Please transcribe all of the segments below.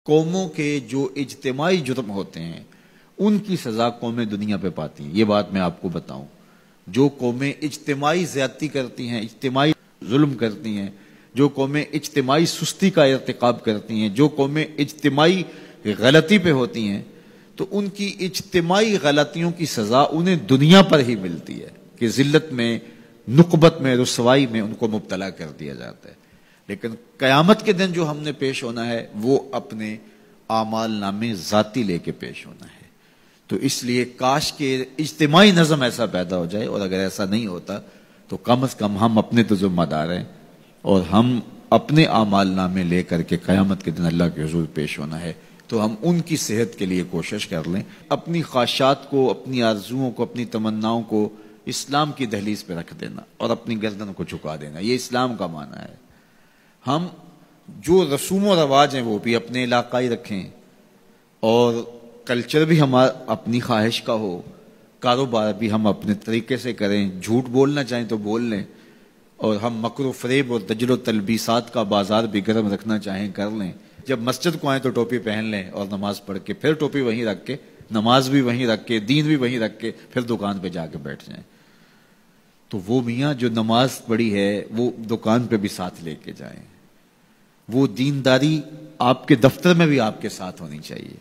قوموں کے جو اجتماعی جرم ہوتے ہیں ان کی سزا قومیں دنیا پہ پاتی ہیں۔ یہ بات میں آپ کو بتاؤں، جو قومیں اجتماعی زیادتی کرتی ہیں، اجتماعی ظلم کرتی ہیں، جو قومیں اجتماعی سستی کا ارتکاب کرتی ہیں، جو قومیں اجتماعی غلطی پہ ہوتی ہیں، تو ان کی اجتماعی غلطیوں کی سزا انہیں دنیا پر ہی ملتی ہے کہ ذلت میں، نقبت میں، رسوائی میں ان کو مبتلا کر دیا جاتا ہے۔ لیکن قیامت کے دن جو ہم نے پیش ہونا ہے وہ اپنے اعمال نامے ذاتی لے کے پیش ہونا ہے۔ تو اس لیے کاش کہ اجتماعی نظم ایسا پیدا ہو جائے، اور اگر ایسا نہیں ہوتا تو کم از کم ہم اپنے تو ذمہ دار ہیں اور ہم اپنے اعمال نامے لے کر کے قیامت کے دن اللہ کے حضور پیش ہونا ہے، تو ہم ان کی صحت کے لیے کوشش کر لیں، اپنی خواہشات کو، اپنی آرزوؤں کو، اپنی تمناؤں کو اسلام کی دہلیز پہ رکھ دینا اور اپنی گردن کو جھکا دینا۔ یہ اسلام کا معنی ہے۔ ہم جو رسوم و رواج ہیں وہ بھی اپنے علاقائی رکھیں، اور کلچر بھی ہمارا اپنی خواہش کا ہو، کاروبار بھی ہم اپنے طریقے سے کریں، جھوٹ بولنا چاہیں تو بول لیں، اور ہم مکر و فریب اور دجل و تلبیسات کا بازار بھی گرم رکھنا چاہیں کر لیں۔ جب مسجد کو آئیں تو ٹوپی پہن لیں اور نماز پڑھ کے پھر ٹوپی وہیں رکھ کے، نماز بھی وہیں رکھ کے، دین بھی وہیں رکھ کے پھر دکان پہ جا کے بیٹھ جائیں۔ تو وہ میاں جو نماز پڑھی ہے وہ دکان پہ بھی ساتھ لے کے جائیں۔ وہ دینداری آپ کے دفتر میں بھی آپ کے ساتھ ہونی چاہیے،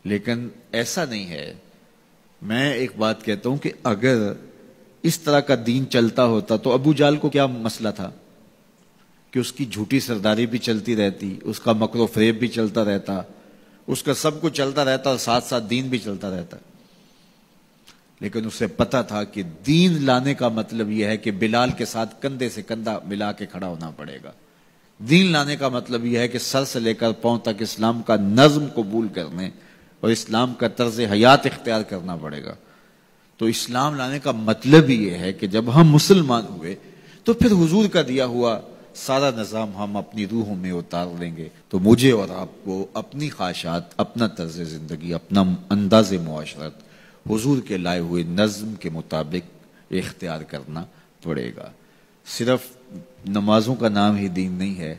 لیکن ایسا نہیں ہے۔ میں ایک بات کہتا ہوں کہ اگر اس طرح کا دین چلتا ہوتا تو ابو جہل کو کیا مسئلہ تھا کہ اس کی جھوٹی سرداری بھی چلتی رہتی، اس کا مکر و فریب بھی چلتا رہتا، اس کا سب کچھ چلتا رہتا اور ساتھ ساتھ دین بھی چلتا رہتا۔ لیکن اسے پتا تھا کہ دین لانے کا مطلب یہ ہے کہ بلال کے ساتھ کندھے سے کندھا ملا کے کھڑا ہونا پڑے گا۔ دین لانے کا مطلب یہ ہے کہ سر سے لے کر پاؤں تک اسلام کا نظم قبول کرنے اور اسلام کا طرز حیات اختیار کرنا پڑے گا۔ تو اسلام لانے کا مطلب یہ ہے کہ جب ہم مسلمان ہوئے تو پھر حضور کا دیا ہوا سارا نظام ہم اپنی روحوں میں اتار لیں گے۔ تو مجھے اور آپ کو اپنی خواہشات، اپنا طرز زندگی، اپنا انداز معاشرت حضور کے لائے ہوئے نظم کے مطابق اختیار کرنا پڑے گا۔ صرف نمازوں کا نام ہی دین نہیں ہے،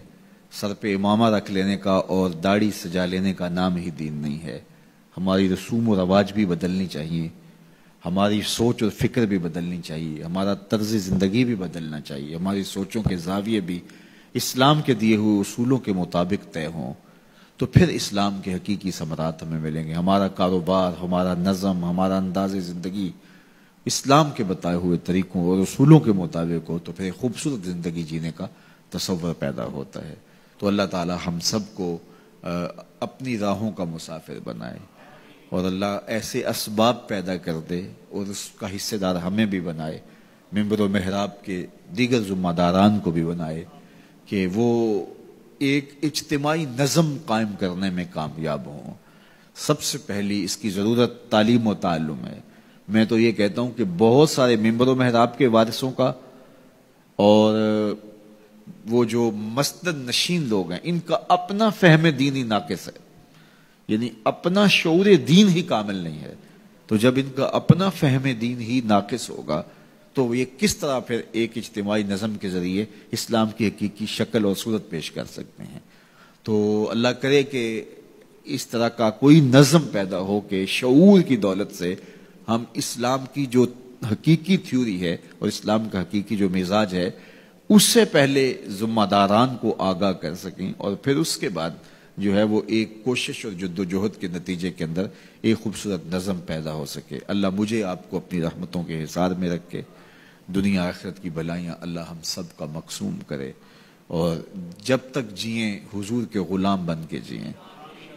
سر پہ امامہ رکھ لینے کا اور داڑھی سجا لینے کا نام ہی دین نہیں ہے۔ ہماری رسوم و رواج بھی بدلنی چاہیے، ہماری سوچ اور فکر بھی بدلنی چاہیے، ہمارا طرز زندگی بھی بدلنا چاہیے، ہماری سوچوں کے زاویے بھی اسلام کے دیے ہوئے اصولوں کے مطابق طے ہوں، تو پھر اسلام کے حقیقی ثمرات ہمیں ملیں گے۔ ہمارا کاروبار، ہمارا نظم، ہمارا انداز زندگی اسلام کے بتائے ہوئے طریقوں اور اصولوں کے مطابق ہو تو پھر ایک خوبصورت زندگی جینے کا تصور پیدا ہوتا ہے۔ تو اللہ تعالی ہم سب کو اپنی راہوں کا مسافر بنائے، اور اللہ ایسے اسباب پیدا کر دے اور اس کا حصے دار ہمیں بھی بنائے، منبر و محراب کے دیگر ذمہ داران کو بھی بنائے، کہ وہ ایک اجتماعی نظم قائم کرنے میں کامیاب ہوں۔ سب سے پہلی اس کی ضرورت تعلیم و تعلم ہے۔ میں تو یہ کہتا ہوں کہ بہت سارے منبر و محراب کے وارثوں کا اور وہ جو مسند نشین لوگ ہیں ان کا اپنا فہم دین ہی ناقص ہے، یعنی اپنا شعور دین ہی کامل نہیں ہے۔ تو جب ان کا اپنا فہم دین ہی ناقص ہوگا تو یہ کس طرح پھر ایک اجتماعی نظم کے ذریعے اسلام کی حقیقی شکل اور صورت پیش کر سکتے ہیں۔ تو اللہ کرے کہ اس طرح کا کوئی نظم پیدا ہو کہ شعور کی دولت سے ہم اسلام کی جو حقیقی تھیوری ہے اور اسلام کا حقیقی جو مزاج ہے اس سے پہلے ذمہ داران کو آگاہ کر سکیں، اور پھر اس کے بعد جو ہے وہ ایک کوشش اور جد و جہد کے نتیجے کے اندر ایک خوبصورت نظم پیدا ہو سکے۔ اللہ مجھے آپ کو اپنی رحمتوں کے حصار میں رکھ کے دنیا آخرت کی بلائیاں اللہ ہم سب کا مقسوم کرے، اور جب تک جئیں حضور کے غلام بن کے جئیں،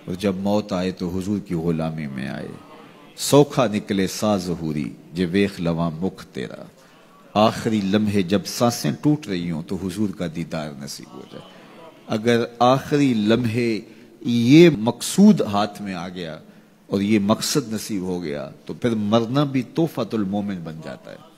اور جب موت آئے تو حضور کی غلامی میں آئے۔ سوکھا نکلے سا ظہوری جے ویخ لواں مکھ تیرا، آخری لمحے جب سانسیں ٹوٹ رہی ہوں تو حضور کا دیدار نصیب ہو جائے۔ اگر آخری لمحے یہ مقصود ہاتھ میں آ گیا اور یہ مقصد نصیب ہو گیا تو پھر مرنا بھی تحفۃ المومن بن جاتا ہے۔